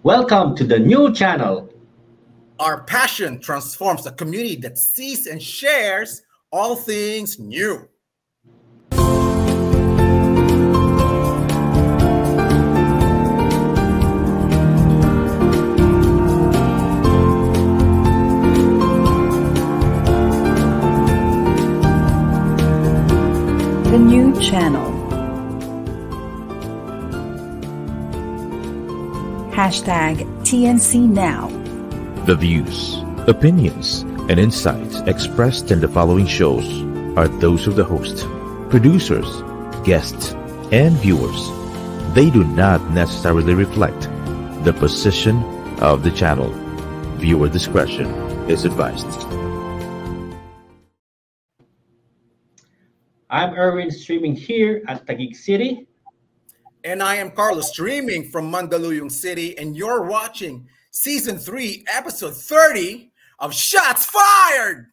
Welcome to the new channel. Our passion transforms a community that sees and shares all things new. The new channel. Hashtag TNC Now. The views, opinions, and insights expressed in the following shows are those of the host, producers, guests, and viewers. They do not necessarily reflect the position of the channel. Viewer discretion is advised. I'm Erwin, streaming here at Taguig City. And I am Carlos, streaming from Mandaluyong City, and you're watching Season 3, Episode 30 of Shots Fired!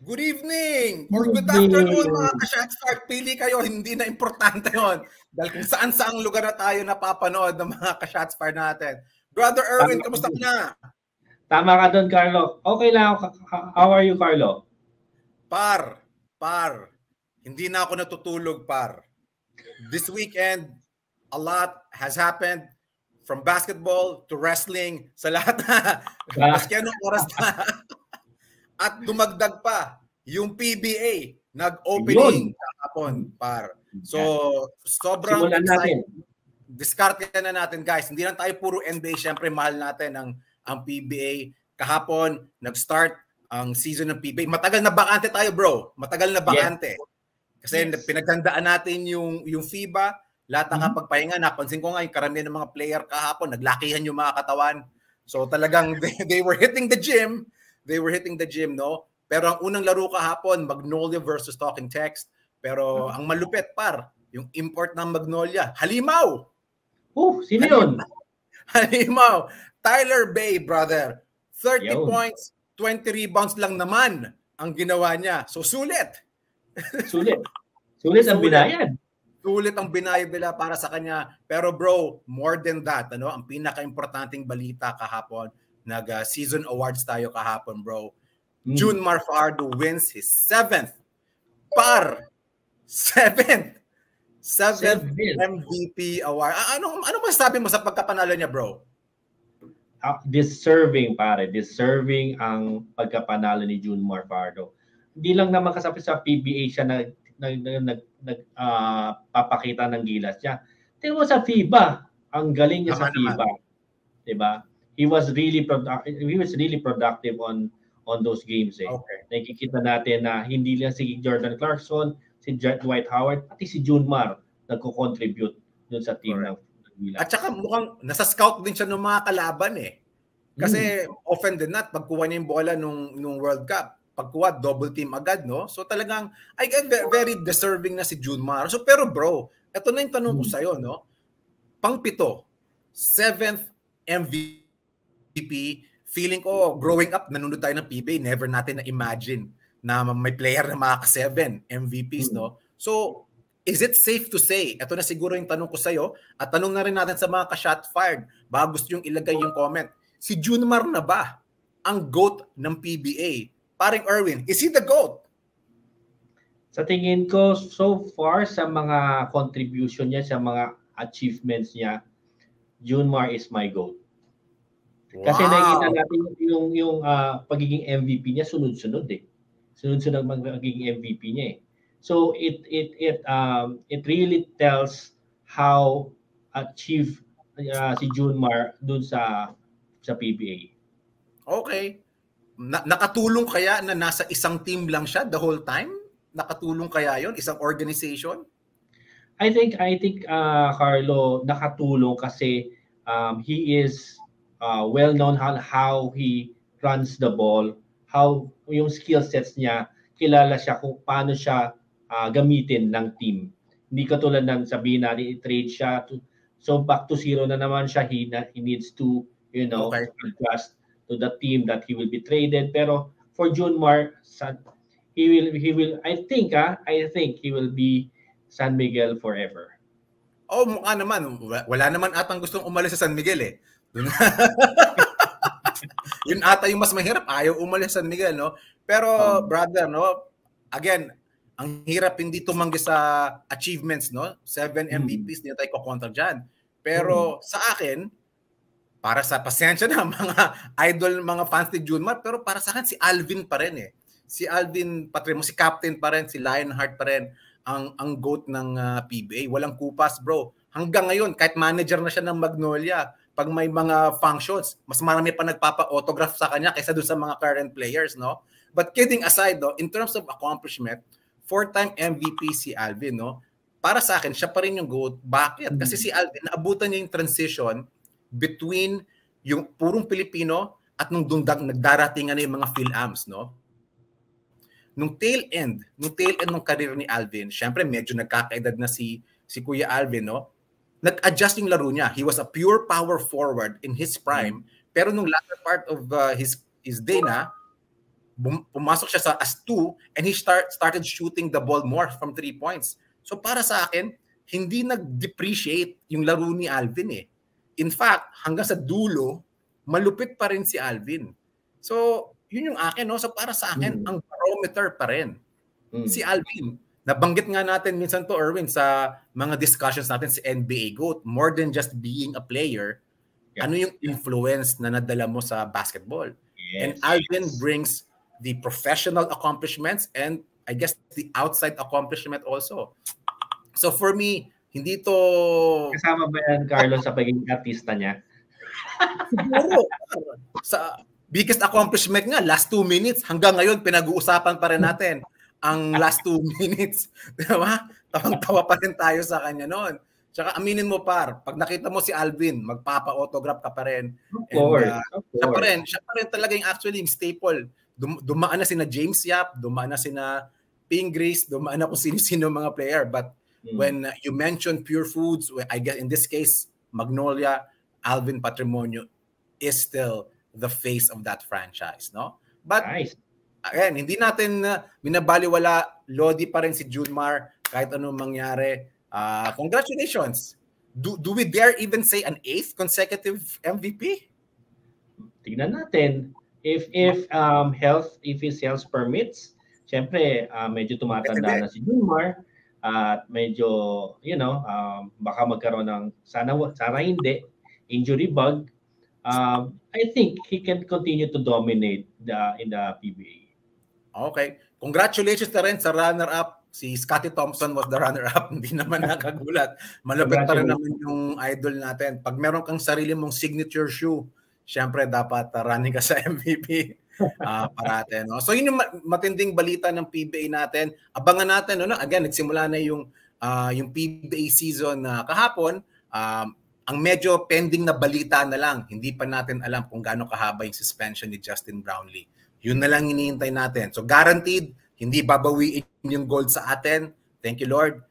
Good evening or good afternoon mga ka-Shots Fired. Pili kayo, hindi na importante yon. Dahil kung saan-saang lugar na tayo napapanood ng mga ka-Shots Fired natin. Brother Erwin, kamusta ka na? Tama ka doon, Carlo. Okay lang ako. How are you, Carlo? Par. Hindi na ako natutulog, par. This weekend, a lot has happened from basketball to wrestling sa lahat na. Maski anong oras na. At dumagdag pa yung PBA nag-opening kahapon, par. So, sobrang excited. Discard na natin, guys. Hindi lang tayo puro NBA. Siyempre, mahal natin ang PBA. Kahapon, nag-start ang season ng PBA. Matagal na bakante tayo, bro. Matagal na bakante. Kasi pinaghandaan natin yung FIBA. Lahat ng kapagpahinga. Napansin ko nga yung karamihan ng mga player kahapon. Naglakihan yung mga katawan. So, talagang they were hitting the gym. No? Pero ang unang laro kahapon, Magnolia versus Talking Text. Pero ang malupit, par, yung import ng Magnolia, Halimaw. Sino yun? Halimaw. Tyler Bay, brother. 30 points, 20 rebounds lang naman ang ginawa niya. So, sulit. Sulit ang binayad. Sulit ang binayad nila para sa kanya. Pero bro, more than that, ang pinaka-importanting balita kahapon, nag-season awards tayo kahapon, bro. Junmar Fajardo wins his 7th MVP award. Ano masasabi mo sa pagkapanalo niya, bro? Deserving ang pagkapanalo ni Junmar Fajardo. Hindi lang naman kasapi sa PBA siya papakita ng gilas niya. Tingnan mo sa FIBA, ang galing niya sa FIBA. 'Di ba? He was really productive on those games. Okay. Nakikita natin na hindi lang si Jordan Clarkson, si Dwight Howard, pati si Junmar nagko-contribute dun sa team ng Gilas. At saka mukhang nasa-scout din siya ng mga kalaban Kasi often din not pagkuha niya yung bola nung World Cup, pagkuha double team agad, no? So talagang very deserving na si Junmar. So pero bro, ito na yung tanong ko sa iyo, no? Pang-7th MVP. Feeling ko, growing up, nanonood tayo ng PBA, never natin na-imagine na may player na makaka-7 MVPs, no? So, is it safe to say, ito na siguro yung tanong ko sa'yo, at tanong na rin natin sa mga ka-shot fired, baka gusto yung ilagay yung comment, si Junmar na ba ang GOAT ng PBA? Paring Erwin, is he the GOAT? Sa tingin ko, so far, sa mga contribution niya, sa mga achievements niya, Junmar is my GOAT. Kasi nakikita natin yung pagiging MVP niya sunod-sunod Sunod-sunod magiging MVP niya So it really tells how achieve si Junmar dun sa PBA. Okay. Nakatulong kaya na nasa isang team lang siya the whole time? Nakatulong kaya yon, isang organization? I think Carlo, nakatulong kasi He is well known how he runs the ball, how yung skill sets niya, kilala siya kung paano siya gamitin ng team. Hindi katulad ng sabihin natin i-trade siya so back to zero na naman siya. He needs to adjust to the team that he will be traded. Pero for Junmar, he will I think he will be San Miguel forever. Oh, mukha naman. Wala naman atang gustong umalis sa San Miguel eh. Yun ata yung mas mahirap. Ayaw umalis sa San Miguel, no? Pero, brother, no? Again, ang hirap hindi tumanggi sa achievements, no? 7 MVPs, hindi tayo kukontra dyan. Pero sa akin, para sa pasensya na mga idol, mga fans ni Junmar, pero para sa akin si Alvin pa rin eh. Si Alvin Patrimo, si captain pa rin, si Lionheart pa rin ang GOAT ng PBA. Walang kupas, bro. Hanggang ngayon, kahit manager na siya ng Magnolia, pag may mga functions, mas marami pa nagpapa-autograph sa kanya kaysa doon sa mga current players, no? But kidding aside, no, in terms of accomplishment, 4-time MVP si Alvin, no? Para sa akin, siya pa rin yung GOAT. Bakit? Kasi si Alvin, naabutan niya yung transition between yung purong Pilipino at nung nagdaratingan na yung mga Phil-Ams, no? Nung tail end ng career ni Alvin, syempre medyo nagkakaedad na si Kuya Alvin, no? Nag-adjust yung laro niya. He was a pure power forward in his prime, pero nung latter part of his day na, pumasok siya sa as 2 and he started shooting the ball more from 3 points. So para sa akin, hindi nag-depreciate yung laro ni Alvin eh. In fact, hanggang sa dulo, malupit pa rin si Alvin. So, yun yung akin, no? So para sa akin, ang barometer pa rin. Si Alvin, nabanggit nga natin minsan to, Erwin, sa mga discussions natin si NBA GOAT, more than just being a player, ano yung influence na nadala mo sa basketball? Yes. And Alvin brings the professional accomplishments and I guess the outside accomplishment also. So for me, hindi to... Kasama ba yan, Carlos, sa pagiging artista niya? Siguro. Sa biggest accomplishment nga, last 2 minutes, hanggang ngayon, pinag-uusapan pa rin natin ang last 2 minutes. Diba? Tawang-tawa pa rin tayo sa kanya noon. Tsaka aminin mo par, pag nakita mo si Alvin, magpapa-autograph ka pa rin. Of course. Siya pa rin talaga yung actually yung staple. Dumaan na sina James Yap, dumaan na sina Pingris, dumaan na kung sino-sino mga player. But when you mention Pure Foods, I guess in this case, Magnolia, Alvin Patrimonio is still the face of that franchise, no? But nice. Again, hindi natin binabaliwala, Lodi pa rin si Junmar kahit anong mangyari. Congratulations. Do we dare even say an 8th consecutive MVP? Tignan natin. If his health permits, syempre medyo tumatanda na si Junmar at medyo baka magkaroon ng sana hindi injury bug. I think he can continue to dominate in the PBA. Okay. Congratulations na rin sa runner-up. Si Scottie Thompson was the runner-up. Hindi naman nakagulat. Malapit pa rin naman yung idol natin. Pag meron kang sarili mong signature shoe, syempre dapat running ka sa MVP parate. No? So yun yung matinding balita ng PBA natin. Abangan natin. No? Again, nagsimula na yung PBA season kahapon. Ang medyo pending na balita na lang, hindi pa natin alam kung gaano kahaba yung suspension ni Justin Brownlee. Yun na lang hinihintay natin. So guaranteed, hindi babawiin yung gold sa atin. Thank you, Lord.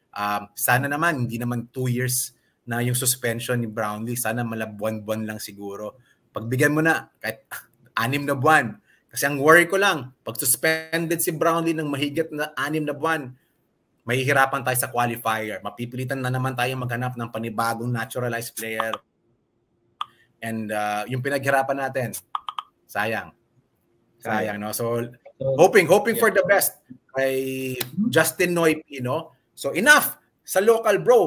Sana naman, hindi naman 2 years na yung suspension ni Brownlee. Sana malabuan-buwan lang siguro. Pagbigyan mo na, kahit 6 na buwan. Kasi ang worry ko lang, pag suspended si Brownlee ng mahigit na 6 na buwan, mahihirapan tayo sa qualifier. Mapipilitan na naman tayo maghanap ng panibagong naturalized player. And yung pinaghirapan natin, sayang. Sayang, no? So, hoping for the best kay Justin Noypi, no? So, enough sa local, bro.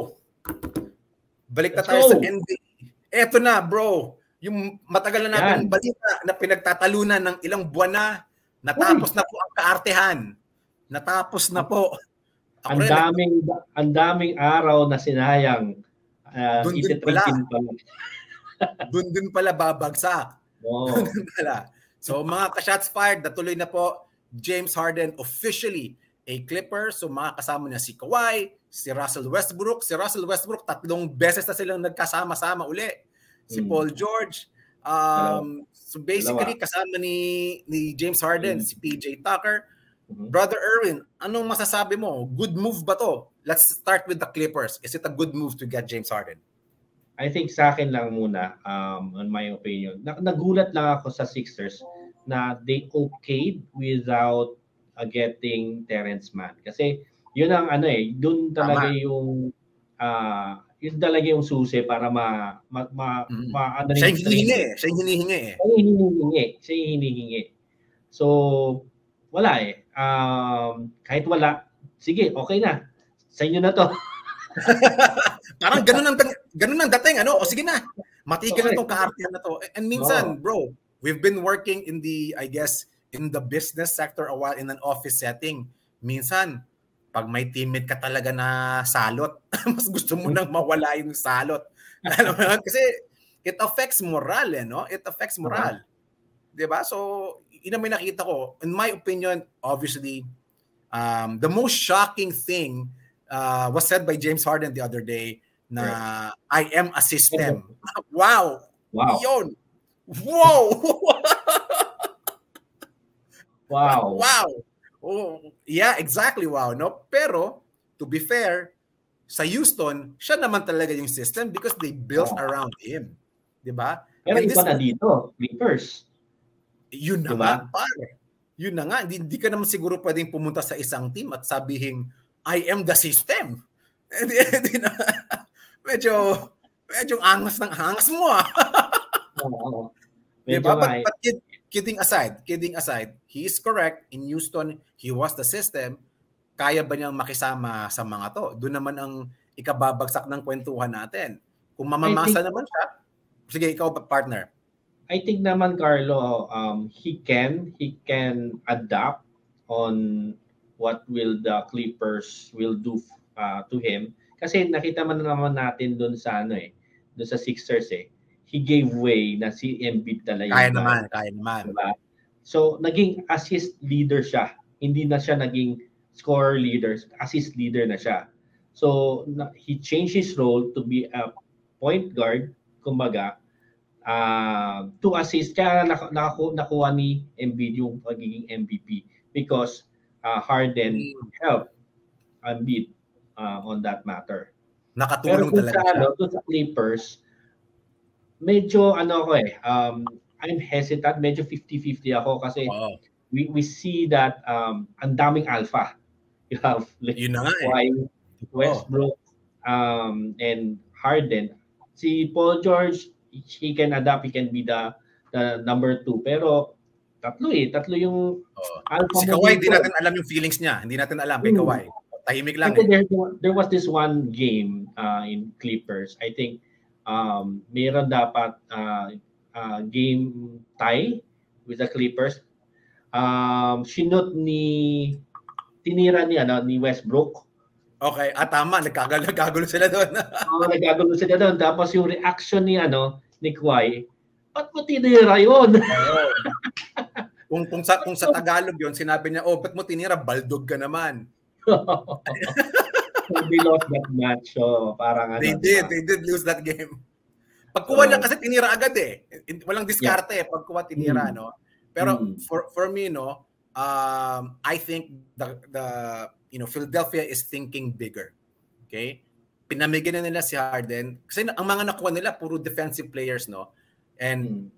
Balik na tayo sa NBA. Eto na, bro. Yung matagal na natin balita na pinagtatalunan ng ilang buwan na, natapos na po ang kaartehan. Natapos na po. Ang daming araw na sinayang. Doon din pala babagsak. Oh. Doon pala. So mga ka-shots fired, natuloy na po James Harden officially a Clipper. So mga kasama niya si Kawhi, si Russell Westbrook. Si Russell Westbrook 3 beses na silang nagkasama-sama uli. si Paul George. So basically, kasama ni James Harden, si PJ Tucker. Brother Erwin, anong masasabi mo? Good move ba to? Let's start with the Clippers. Is it a good move to get James Harden? I think sa akin lang muna, on my opinion, nagulat lang ako sa Sixers na they okayed without getting Terrence Mann. Kasi yun ang doon talaga yung yun talaga yung susi para siya yung hinihingi. Siya yung hinihingi. So, wala kahit wala, sige, okay na. Sa inyo na to. Parang ganun ang dating, O sige na. Matigil na tong kaartihan na to. And minsan, bro, we've been working in the, I guess, in the business sector a while in an office setting. Minsan, pag may teammate ka talaga na salot, mas gusto mo nang mawala yung salot. Kasi it affects moral, no? It affects moral. Diba? So, yun ang may nakita ko. In my opinion, obviously, the most shocking thing was said by James Harden the other day na I am a system. Wow! Yun! Wow! Wow! Wow! Oh, yeah, exactly. Wow, no? Pero, to be fair, sa Houston, siya naman talaga yung system because they built around him. Diba? Pero iba na dito, Clippers. Yun na nga, pare. Yun na nga. Hindi ka naman siguro pwedeng pumunta sa isang team at sabihin, I am the system. Medyo angas ng angas mo, Diba? But kidding aside, he is correct. In Houston, he was the system. Kaya ba niyang makisama sa mga to? Doon naman ang ikababagsak ng kwentuhan natin. Kung mamamasa naman siya, sige, ikaw partner. I think naman, Carlo, he can adapt on what will the Clippers will do to him. Kasi nakita man naman natin doon sa doon sa Sixers he gave way na si Embiid talaga. Kaya naman. Diba? So naging assist leader siya. Hindi na siya naging scorer leader, assist leader na siya. So he changed his role to be a point guard, kumbaga, to assist. Kaya nakuha ni Embiid yung pagiging MVP because Harden helped Embiid on that matter. Nakatulong talaga siya. Pero sa Clippers, medyo I'm hesitant, medyo 50-50 ako kasi we see that ang daming alpha. You have Westbrook and Harden. Si Paul George, he can adapt, he can be the number 2. Pero tatlo yung alpha. Si Kawhi, hindi natin alam yung feelings niya. Hindi natin alam kay Kawhi. Tahimik lang. There was this one game in Clippers. I think mayroon dapat game tie with the Clippers. Tinira ni Westbrook. Okay, tama, nagkagulo sila doon. Nagkagulo sila doon. Tapos yung reaction ni Kawhi, ba't mo tinira yun? kung sa Tagalog yun, sinabi niya, ba't mo tinira? Baldog ka naman. They lost that match. So, parang they did lose that game. Pagkuha niya kasi tinira agad Walang diskarte pagkuha tinira, no? Pero for me, no, I think the Philadelphia is thinking bigger. Okay? Pinamigyan na nila si Harden kasi ang mga nakuha nila puro defensive players, no? And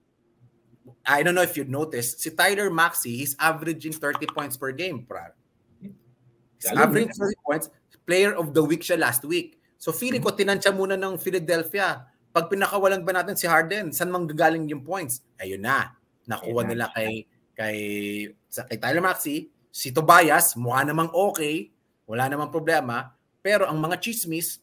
I don't know if you've noticed, si Tyler Maxey, he's averaging 30 points per game, averaging 30 points, player of the week siya last week. So feeling ko tinansya muna ng Philadelphia. Pag pinakawalan ba natin si Harden, saan manggagaling yung points? Ayun na. Nakuha nila kay Tyler Maxey. Si Tobias, mukha namang okay. Wala namang problema. Pero ang mga chismis,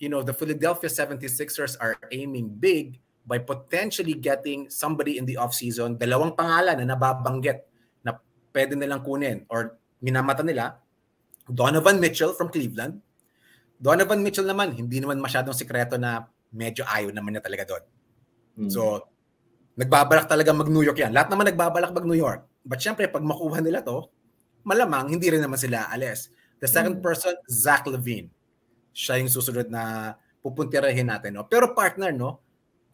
the Philadelphia 76ers are aiming big by potentially getting somebody in the offseason. 2 pangalan na nababanggit na pwede nilang kunin or minamata nila. Donovan Mitchell from Cleveland. Donovan Mitchell naman, hindi naman masyadong sikreto na medyo ayaw naman niya talaga doon. So, nagbabalak talaga mag-New York yan. Lahat naman nagbabalak mag-New York. But syempre, pag makuha nila to, malamang hindi rin naman sila alis. The second person, Zach LaVine. Siya yung susunod na pupuntirahin natin. No? Pero partner, no,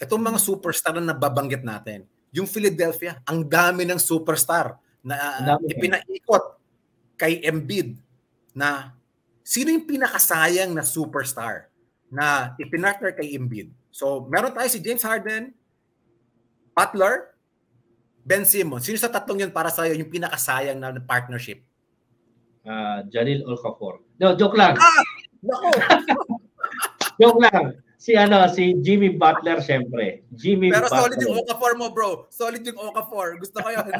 itong mga superstar na nababanggit natin, yung Philadelphia, ang dami ng superstar na ipinaikot kay Embiid na sino yung pinakasayang na superstar na ipinartner kay Embiid. So, meron tayo si James Harden, Butler, Ben Simmons. Sino sa tatlong yun para sa'yo yung pinakasayang na partnership? Jalil Okafor. No, joke lang. Nako! Joke lang. Si Jimmy Butler syempre. Pero solid yung Okafor mo, bro. Solid yung Okafor. Gusto ko yun.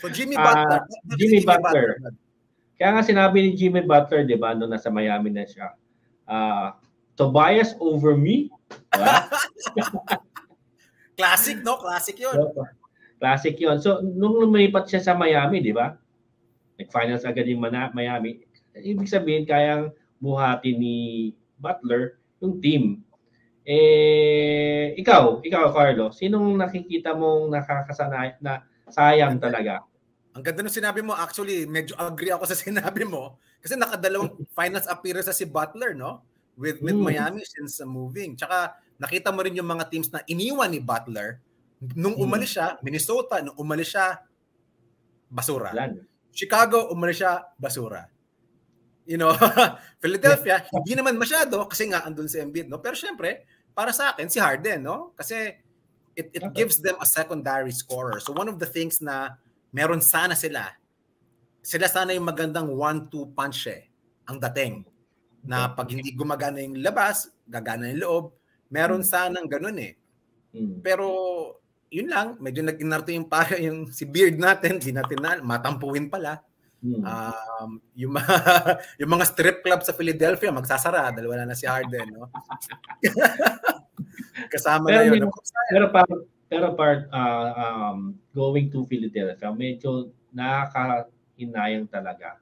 So Jimmy Butler. Jimmy Butler. Kaya nga sinabi ni Jimmy Butler, 'di ba, nung nasa Miami na siya. Tobias over me. Classic, no? Classic 'yun. Classic 'yun. So nung lumipat siya sa Miami, 'di ba? Nag-finals agad yung Miami. Ibig sabihin kayang buhati ni Butler yung team. Ikaw Carlo, sinong nakikita mong nakakasanay na sayang talaga? Ang ganda ng sinabi mo. Actually, medyo agree ako sa sinabi mo kasi nakadalawang finals appearance si Butler, no? With Miami since moving. Tsaka nakita mo rin yung mga teams na iniwan ni Butler nung umalis siya, Minnesota, nung umalis siya, basura. Chicago, umalis siya, basura. Philadelphia, hindi naman masyado kasi nga andun si Embiid, no? Pero syempre, para sa akin si Harden, no? Kasi it gives them a secondary scorer. So one of the things na meron sana sila sana yung magandang 1-2 punch ang dating. Na pag hindi gumagana yung labas, gagana yung loob, meron sanang ganun Pero yun lang, medyo nag-inarte yung si Beard natin, di natin matampuin pala. Yung mga strip club sa Philadelphia magsasara dahil wala na si Harden, no? Kasama na yun. Pero going to Philadelphia, medyo nakakahinayang talaga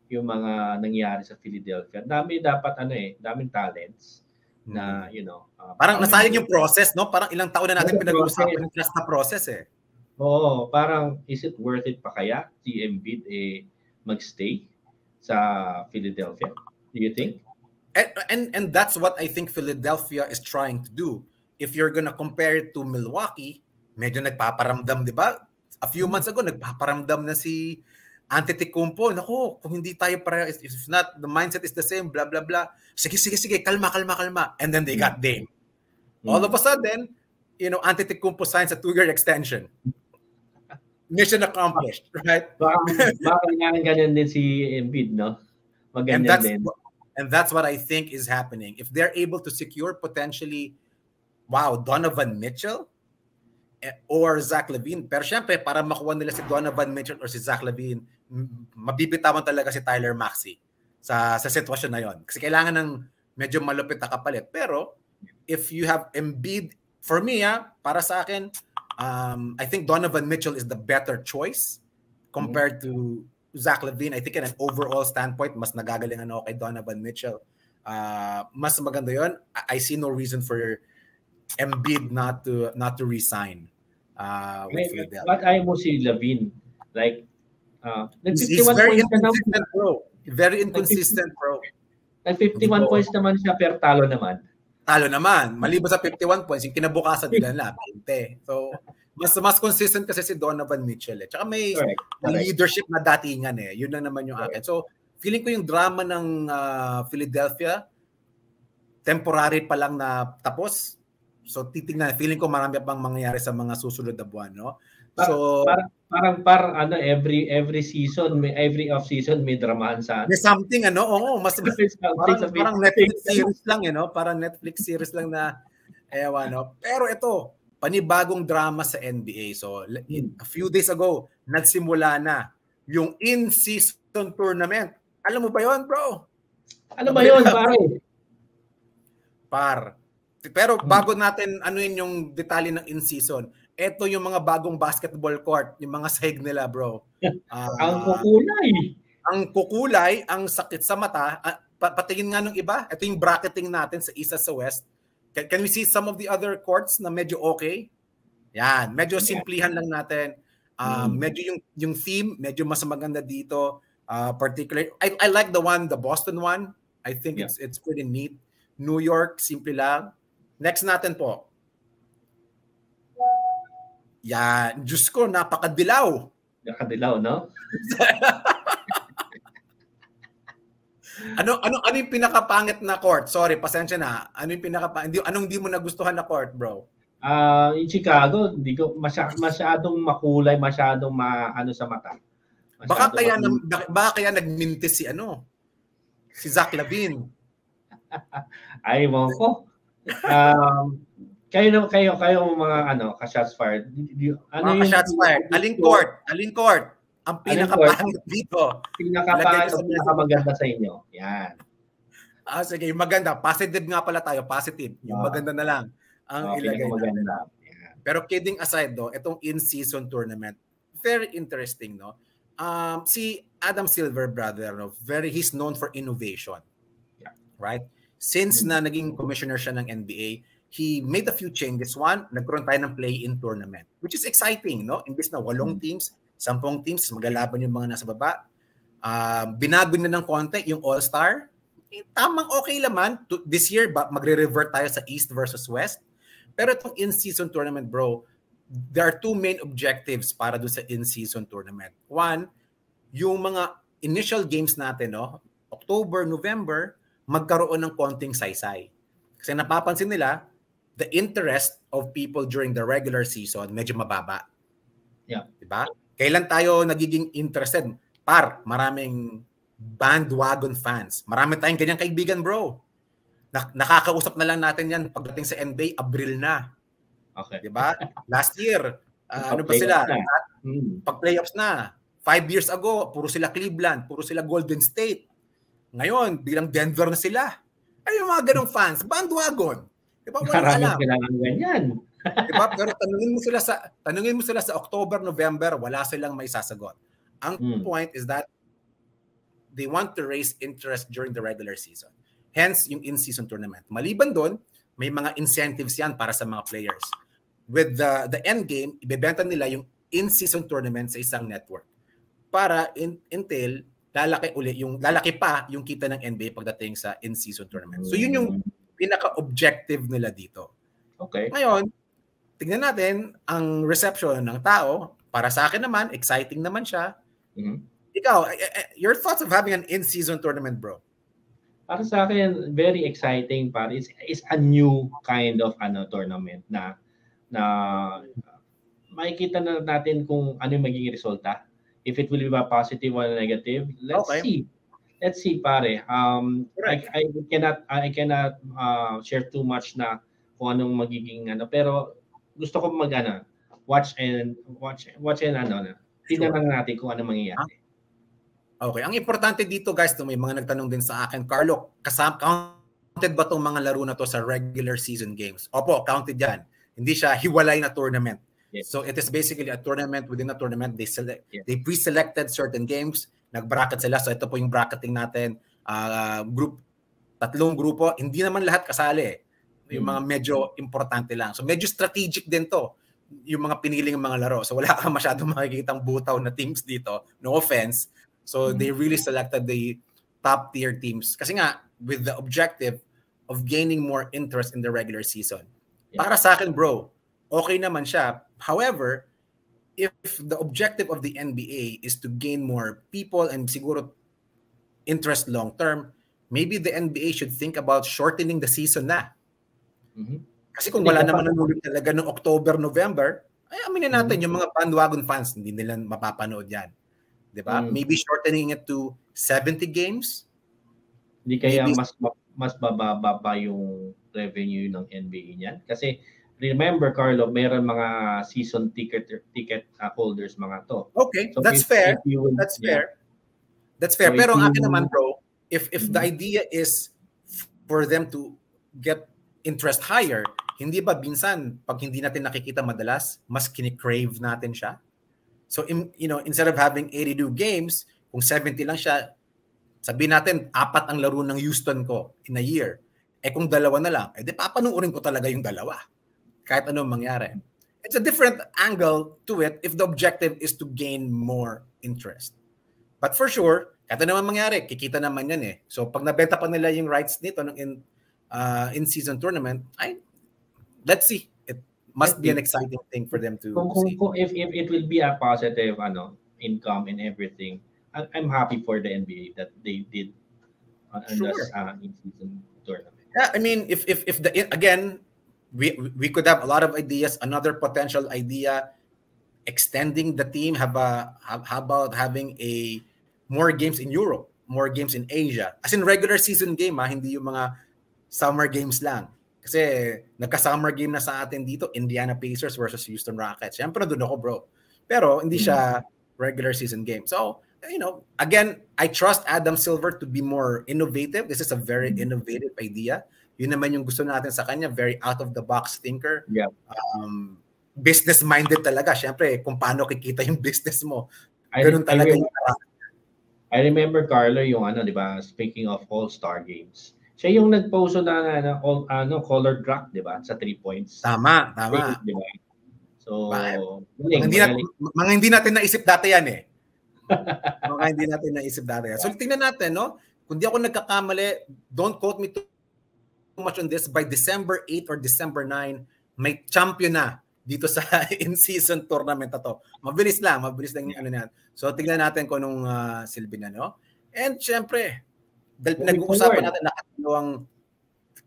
yung mga nangyari sa Philadelphia. Daming talents na, parang nasayang yung process, no? Parang ilang taon na natin pinag-uusapan yung class na process Oo, parang is it worth it pa kaya si Embiid magstay sa Philadelphia? Do you think? And that's what I think Philadelphia is trying to do. If you're gonna compare it to Milwaukee, medyo nagpaparamdam, di ba? A few months ago, nagpaparamdam na si Antetokounmpo. Naku, kung hindi tayo parehas, if not, the mindset is the same, blah, blah, blah. Sige, kalma. And then they got Dame. All of a sudden, Antetokounmpo signs a 2-year extension. Mission accomplished, right? Baka ganyan din si Embiid, no? And that's what I think is happening. If they're able to secure potentially, Donovan Mitchell or Zach LaVine. Pero syempre, para makuha nila si Donovan Mitchell or si Zach LaVine, mabibitawan talaga si Tyler Maxey sa sitwasyon na yon. Kasi kailangan ng medyo malupit na kapalit. Pero if you have Embiid, for me, para sa akin, I think Donovan Mitchell is the better choice compared to Zach LaVine. I think in an overall standpoint, mas nagagalingan ako kay Donovan Mitchell. Mas maganda yon. I see no reason for Embiid not to resign with Philadelphia. But ayaw mo si LaVine. Like, he's very inconsistent, bro. Very inconsistent, bro. Nag-51 points naman siya, pero talo naman. Maliban sa 51 points, yung kinabukasan nila na 20. So, mas consistent kasi si Donovan Mitchell. Tsaka may leadership na datingan Yun lang naman yung akin. So, feeling ko yung drama ng Philadelphia, temporary pa lang na tapos. So, titingnan. Feeling ko marami pang mangyayari sa mga susunod na buwan, no? So, parang every season, every off season may dramahan sa. May something mas parang Netflix series lang parang Netflix series lang na Pero ito, panibagong drama sa NBA. So, a few days ago, nagsimula na yung in-season tournament. Alam mo ba 'yon, bro? Ano ba 'yon, pare? Pero bago natin yung detalye ng in-season, ito yung mga bagong basketball court, yung mga sahig nila, bro. Ang kukulay, ang sakit sa mata. Patingin nga nung iba, ito yung bracketing natin sa East at sa West. Can we see some of the other courts na medyo okay? Yan, medyo simplihan lang natin. Medyo yung theme, medyo mas maganda dito. Particularly, I like the Boston one. I think it's pretty neat. New York, simple lang. Next natin po. Yan, Diyos ko, napakadilaw. Nakadilaw, no? Ano yung pinakapangit na court? Sorry, pasensya na. Ano yung anong hindi mo nagustuhan na court, bro? In Chicago, hindi ko masyadong makulay, masyadong ano sa mata. Baka kaya nagmintis si Zach Lavine. Ay, mo ko. Kayo mga ka-shots fired. Ano yung shots fired? Aling court? Ang pinakapangit dito. Pinakamaganda sa inyo. Yan. Sige, yung maganda. Positive nga pala tayo. Positive. Yung maganda na lang ang ilagay natin. Pero kidding aside, itong in-season tournament, very interesting, no? Si Adam Silver, brother, he's known for innovation. Yeah. Right? Since na naging commissioner siya ng NBA, he made a few changes. One, nagkaroon tayo ng play-in tournament, which is exciting, no? Imbis na 8 teams, 10 teams, maglalaban yung mga nasa baba. Binago na ng konti yung All-Star. Tamang okay naman. This year, magre-revert tayo sa East versus West. Pero itong in-season tournament, bro, there are 2 main objectives para doon sa in-season tournament. One, yung mga initial games natin, no? October, November, magkaroon ng konting saysay. Kasi napapansin nila, the interest of people during the regular season medyo mababa. Yeah. Diba? Kailan tayo nagiging interested? Maraming bandwagon fans. Marami tayong ganyang kaibigan, bro. Nakakausap na lang natin yan pagdating sa NBA, Abril na. Okay. Diba? Last year, ano ba sila? Pag-playoffs na. 5 years ago, puro sila Cleveland, puro sila Golden State. Ngayon, bilang Denver na sila. Ay, yung mga ganong fans, bandwagon. Diba? Maraming kailangan ganyan. Diba? Pero tanungin mo sila sa October, November, wala silang may sasagot. Ang point is that they want to raise interest during the regular season. Hence, yung in-season tournament. Maliban doon, may mga incentives yan para sa mga players. With the end game, ibebenta nila yung in-season tournament sa isang network. Para until lalaki pa yung kita ng NBA pagdating sa in-season tournament. So yun yung pinaka-objective nila dito. Okay. Ngayon, tingnan natin ang reception ng tao. Para sa akin naman, exciting naman siya. Ikaw, your thoughts of having an in-season tournament, bro? Para sa akin, very exciting. It's a new kind of tournament na makikita na natin kung ano yung magiging resulta. If it will be positive or negative, let's see. Let's see, pare. I cannot share too much na kung anong magiging pero gusto ko watch and tingnan lang natin kung ano mangyayari. Okay. Ang importante dito, guys, may mga nagtanong din sa akin, Carlo, counted ba tong mga laro na to sa regular season games? Opo, counted yan. Hindi siya hiwalay na tournament. Yes. So it is basically a tournament within a tournament. They pre-selected certain games, nag-bracket sila. So ito po yung bracketing natin. 3 grupo, hindi naman lahat kasali. Yung mga medyo importante lang. So medyo strategic din to, yung mga piniling mga laro. So wala ka masyadong makikitang butaw na teams dito. No offense. So they really selected the top tier teams. Kasi nga, with the objective of gaining more interest in the regular season. Yeah. Para sa akin, bro, okay naman siya. However, if the objective of the NBA is to gain more people and siguro interest long term, maybe the NBA should think about shortening the season na. Kasi kung wala naman nanulit talaga noong October, November, ay aminin natin, yung mga bandwagon fans, hindi nila mapapanood yan. Diba? Maybe shortening it to 70 games. Hindi kaya mas bababa pa yung revenue ng NBA niyan? Kasi remember, Carlo, meron mga season ticket holders mga to. Okay, so that's fair. That's fair. Pero ang akin naman, bro, if the idea is for them to get interest higher, hindi ba minsan pag hindi natin nakikita madalas, mas kini-crave natin siya? So instead of having 82 games, kung 70 lang siya, sabihin natin 4 ang laro ng Houston ko in a year. Kung 2 na lang, di papanoorin ko talaga yung 2. Kahit anong mangyari. It's a different angle to it if the objective is to gain more interest. But for sure, kahit naman mangyari, kikita naman yan So pag nabenta pa nila yung rights nito in-season tournament, let's see. It must be an exciting thing for them to see. If it will be a positive income and everything, I'm happy for the NBA that they did on this in-season tournament. Yeah, I mean, if again, we could have a lot of ideas. Another potential idea, extending the team. How about having more games in Europe, more games in Asia, as in regular season game, hindi yung mga summer games lang. Kasi nagka-summer game na sa atin dito, Indiana Pacers versus Houston Rockets. Siyempre doon ako, bro. Pero hindi siya regular season game. So, again, I trust Adam Silver to be more innovative. This is a very innovative idea. Yun naman yung gusto natin sa kanya, very out-of-the-box thinker. Yeah. Business-minded talaga. Siyempre, kung paano kikita yung business mo. Ganun talaga yung I remember, Carlo, yung di ba, speaking of all-star games, siya yung nag-post na color drop, di ba, sa 3 points. Tama. Di ba? So, mga hindi natin naisip dati yan eh. Mga hindi natin naisip dati yan. So, tingnan natin, no? Kung di ako nagkakamali, don't quote me too much on this, by December 8 or December 9, may champion na dito sa in-season tournament na to. Mabilis lang yung yan. So, tingnan natin kung anong silbi na, no? And syempre, dahil pinag-uusapan natin nakatulong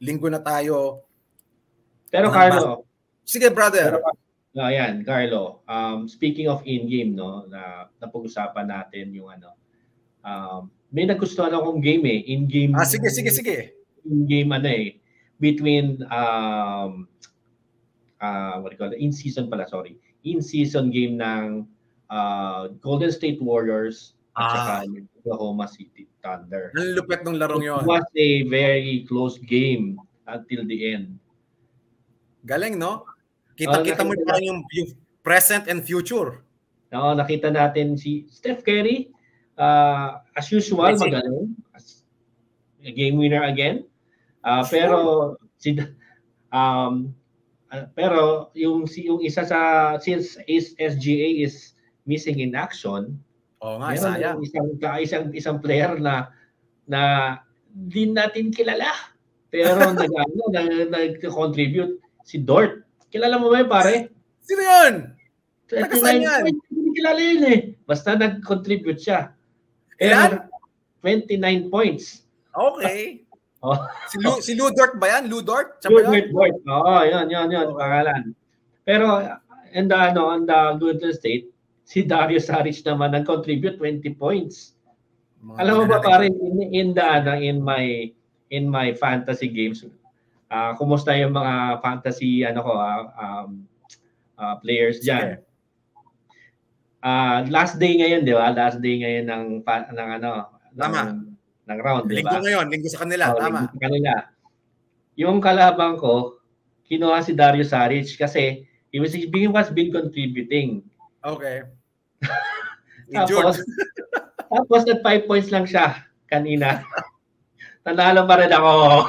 linggo na tayo. Pero Carlo, sige brother. Ayan, Carlo. Speaking of in-game, no, na napag-usapan natin yung may nagustuhan akong game in-game. Sige. In-game between what do you call it? In-season pala, sorry. In-season game ng Golden State Warriors at saka Oklahoma City Thunder. Ang lupit ng larong yon. It was a very close game until the end. Galing, no? Kita-kita mo yung present and future. No, nakita natin si Steph Curry, as usual, magaling. Game winner again. Pero yung isa sa, since SGA is missing in action, sayang. Isang player na di natin kilala. Pero nag-contribute si Dort. Kilala mo ba yun, pare? Sino yun? Hindi kilala yun eh. Basta nag-contribute siya. Ilan? 29 points. Okay. Si Lou Dort ba yan? Lou Dort? Lou Dort. Yun. Pangalan. Pero on the Golden State, si Dario Saric naman nag-contribute 20 points. Alam mo ba pare, in my fantasy games, kumusta yung mga fantasy players diyan? Last day ngayon, di ba? Last day ngayon ng round, di ba? Linggo sa kanila, tama. Linggo sa kanila. Yung kalabang ko, kinuha si Dario Saric kasi he was been contributing. Okay. Tapos at 5 points lang siya kanina. Nanalo pa rin ako.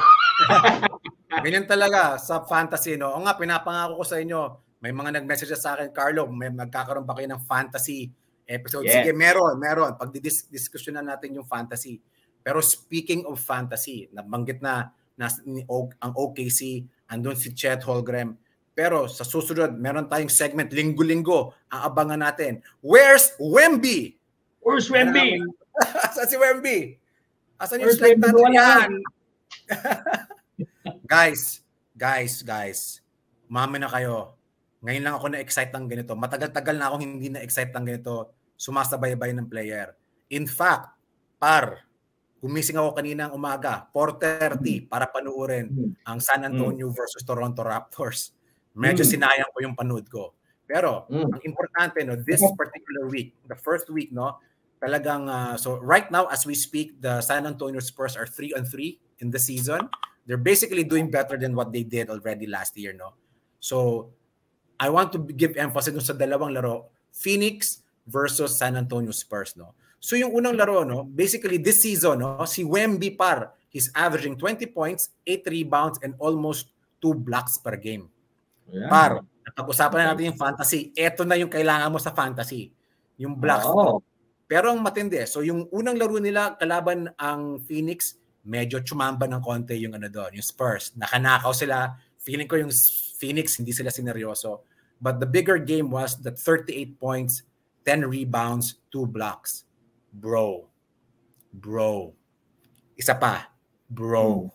Ganyan talaga sa fantasy, no? O nga, pinapangako ko sa inyo, may mga nag-message sa akin, Carlo, may magkakaroon ba kayo ng fantasy episode? Yes. Sige, meron. Pag-discussion na natin yung fantasy. Pero speaking of fantasy, nabanggit na ang OKC, andun si Chet Holmgren. Pero sa susunod, meron tayong segment linggo-linggo. Aabangan natin. Where's Wemby? Where's Wemby? Saan si Wemby? Asan yung slide natin yan? Guys. Umami na kayo. Ngayon lang ako na-excite ng ganito. Matagal-tagal na akong hindi na-excite ng ganito. Sumasabay-bay ng player. In fact, gumising ako kaninang umaga, 4:30 para panuorin ang San Antonio versus Toronto Raptors. Medyo sinayang ko yung panood ko. Pero ang importante, no, this particular week, the first week, no, talagang so right now as we speak, the San Antonio Spurs are 3-3 in the season. They're basically doing better than what they did already last year, no. So I want to give emphasis sa dalawang laro, Phoenix versus San Antonio Spurs, no. So yung unang laro, no, basically this season, no, si Wemby he's averaging 20 points, 8 rebounds and almost 2 blocks per game. Yeah. Napag-usapan na natin yung fantasy. Ito na yung kailangan mo sa fantasy. Yung blocks. Pero ang matindi. So yung unang laro nila kalaban ang Phoenix, medyo chumamba ng konti yung doon, yung Spurs. Nakanakaw sila. Feeling ko yung Phoenix, hindi sila sineryoso. But the bigger game was that 38 points, 10 rebounds, 2 blocks. Bro. Isa pa. Bro.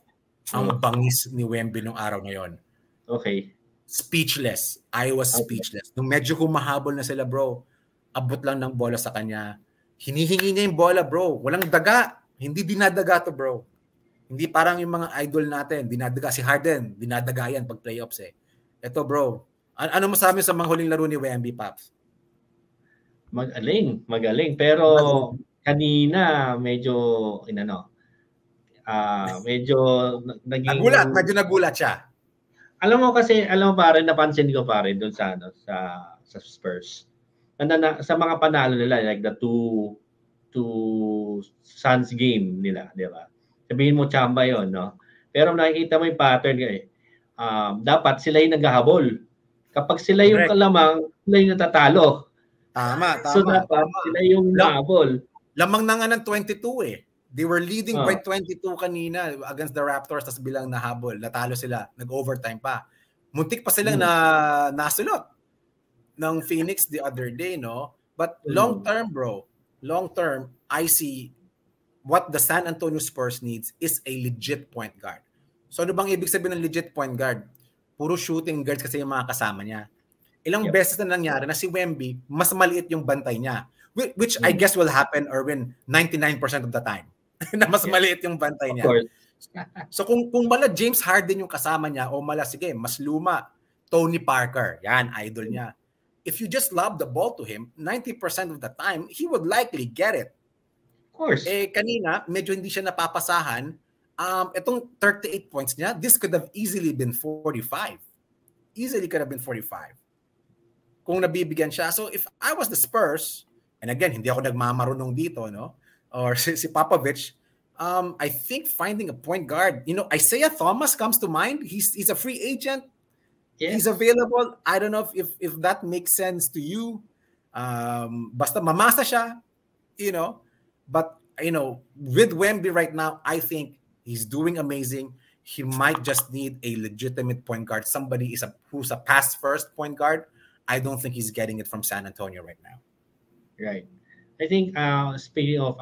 Ang bangis ni Wemby nung araw na yon. Okay. Speechless. I was speechless. Nung medyo humahabol na sila, bro, abot lang ng bola sa kanya. Hinihingi niya yung bola, bro. Walang daga. Hindi dinadaga to, bro. Hindi parang yung mga idol natin. Dinadaga. Si Harden, dinadaga yan pag playoffs eh. Ito, bro. Ano masabi sa mga huling laro ni Wemby, Paps? Magaling. Pero kanina, medyo naging... Medyo nagulat siya. Alam mo pare, napansin ko pare doon sa Spurs. Sa mga panalo nila, like the two Suns game nila, di ba? Sabihin mo chamba 'yon, no? Pero nakikita mo yung pattern dapat sila yung naghahabol. Kapag sila yung kalamang, sila yung natatalo. Tama. So dapat sila yung nahabol. Lamang na nga ng 22 eh. They were leading by 22 kanina against the Raptors, tas bilang nahabol, natalo sila, nag-overtime pa. Muntik pa silang nasulot ng Phoenix the other day, no? But long term, bro, I see what the San Antonio Spurs needs is a legit point guard. So ano bang ibig sabihin ng legit point guard? Puro shooting guards kasi yung mga kasama niya. Ilang beses na nangyari na si Wemby, mas maliit yung bantay niya. Which I guess will happen or win 99% of the time. Na mas maliit yung bantay niya. So kung mala James Harden yung kasama niya o mala sige, mas luma, Tony Parker, yan, idol niya. If you just lob the ball to him, 90% of the time, he would likely get it. Of course. Kanina, medyo hindi siya napapasahan. Itong 38 points niya, this could have easily been 45. Easily could have been 45. Kung nabibigyan siya. So if I was the Spurs, and again, hindi ako nagmamarunong dito, no? Or si Popovich, I think finding a point guard, Isaiah Thomas comes to mind. He's a free agent. Yeah. He's available. I don't know if that makes sense to you. Basta mamasa siya, But, with Wemby right now, I think he's doing amazing. He might just need a legitimate point guard. Somebody who's a pass-first point guard. I don't think he's getting it from San Antonio right now. Right. I think speaking of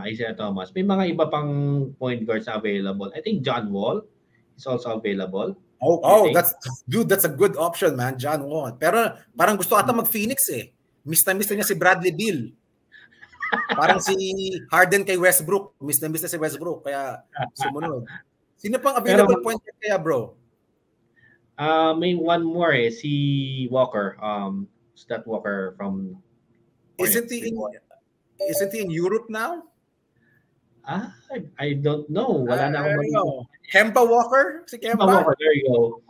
Isaiah Thomas, may mga iba pang point guards available. I think John Wall is also available. That's a good option, man, John Wall. Pero parang gusto ata mag-Phoenix eh. Miss na niya si Bradley Beal. Parang si Harden kay Westbrook. Miss na si Westbrook kaya sumunod. Sino pang available point guard kaya, bro? May one more si Walker. Stat Walker from Isn't he in Europe now? I don't know. Wala na akong Kemba Walker? Si Kemba Walker, there you go.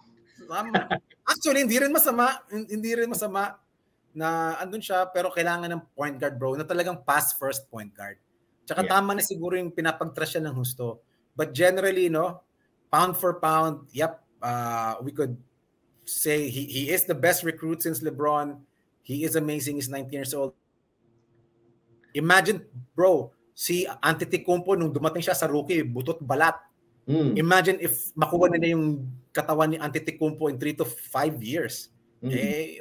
Actually, hindi rin masama na andun siya, pero kailangan ng point guard, bro, na talagang pass-first point guard. Tsaka tama na siguro yung pinapag-trash siya ng husto. But generally, pound for pound, we could say he is the best recruit since LeBron. He is amazing. He's 19 years old. Imagine, bro, si Antetokounmpo nung dumating siya sa rookie, butot balat. Imagine if makuha na yung katawan ni Antetokounmpo in 3 to 5 years.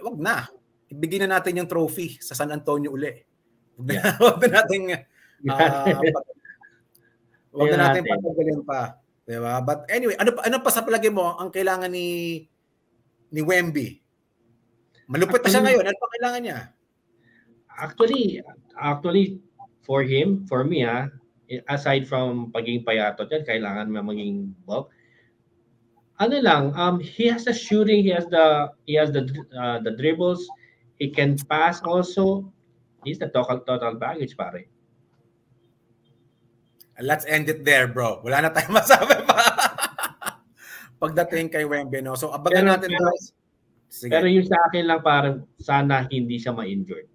Wag na. Ibigay na natin yung trophy sa San Antonio uli. Wag na natin patagalin pa. Diba? But anyway, ano pa sa palagay mo ang kailangan ni Wemby? Malupit pa siya ngayon. Ano pa kailangan niya? Actually, for me, aside from pagiging payatot yan, kailangan maging bulk. He has the shooting, he has the dribbles, he can pass also. He's the total package, pare. Let's end it there, bro. Wala na tayong masabi pa. Pagdating kay Wemby, no? So, abangan natin, guys. Pero yung sa akin lang, parang sana hindi siya ma-injured.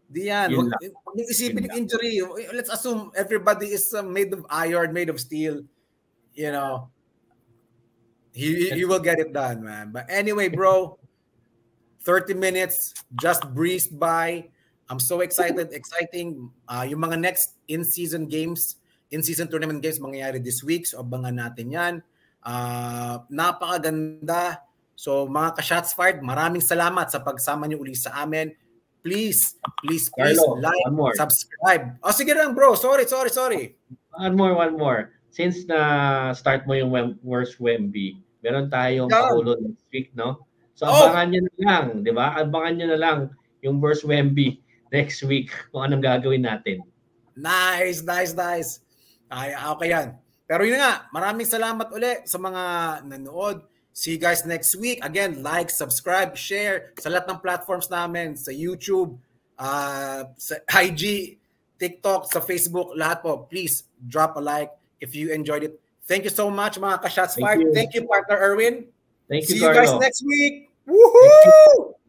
Di yan. Huwag niyong isipin yung injury. Let's assume everybody is made of iron, made of steel. He will get it done, man. But anyway, bro, 30 minutes just breezed by. I'm so exciting. Yung mga next in-season tournament games mangyayari this week. So abangan natin yan. Napakaganda. So mga ka-shots fired, maraming salamat sa pagsama niyo uli sa amin. Please Carlo, like, one more. subscribe. Oh, sige lang bro. Sorry. One more. Since na start mo yung worst Wemby, meron tayong pakulo next week, no? So abangan nyo na lang, di ba? Abangan nyo na lang yung worst Wemby next week kung anong gagawin natin. Nice. Ay, okay yan. Pero yun nga, maraming salamat uli sa mga nanood. See you guys next week. Again, like, subscribe, share sa lahat ng platforms namin, sa YouTube, sa IG, TikTok, sa Facebook, lahat po. Please drop a like if you enjoyed it. Thank you so much, mga ka-shots fired. Thank you, partner Erwin. Thank you, See you Carlo. guys next week. Woohoo!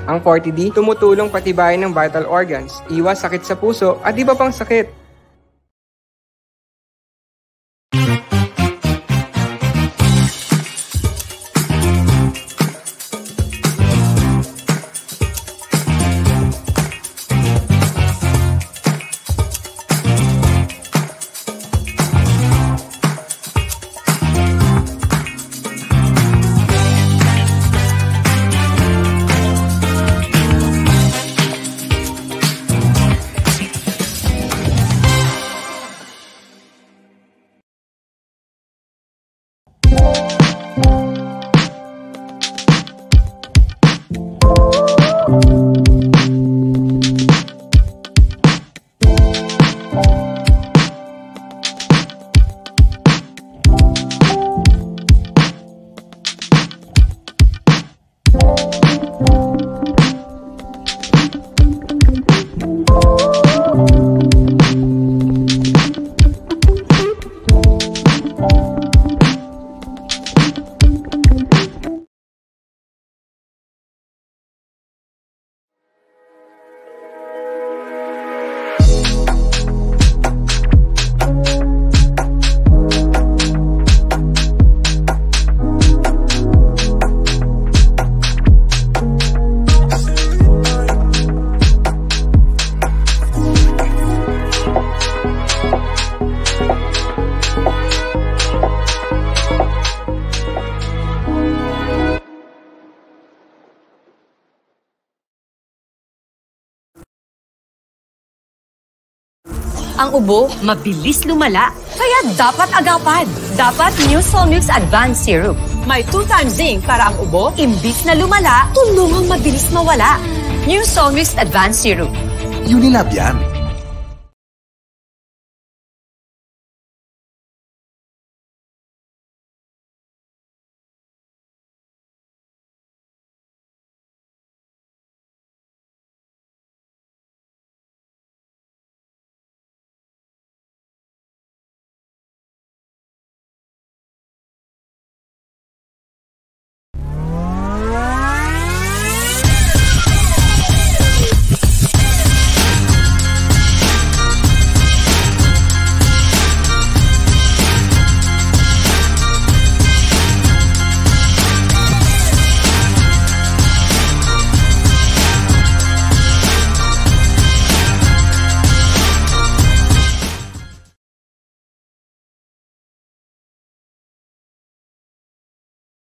Ang 40D tumutulong patibayin ng vital organs, iwas sakit sa puso at iba pang sakit. Ang ubo, mabilis lumala, kaya dapat agapan. Dapat New Solmux Advanced Syrup. May 2 times zinc para ang ubo, imbis na lumala, tulungang mabilis mawala. New Solmux Advanced Syrup. Unilab yan.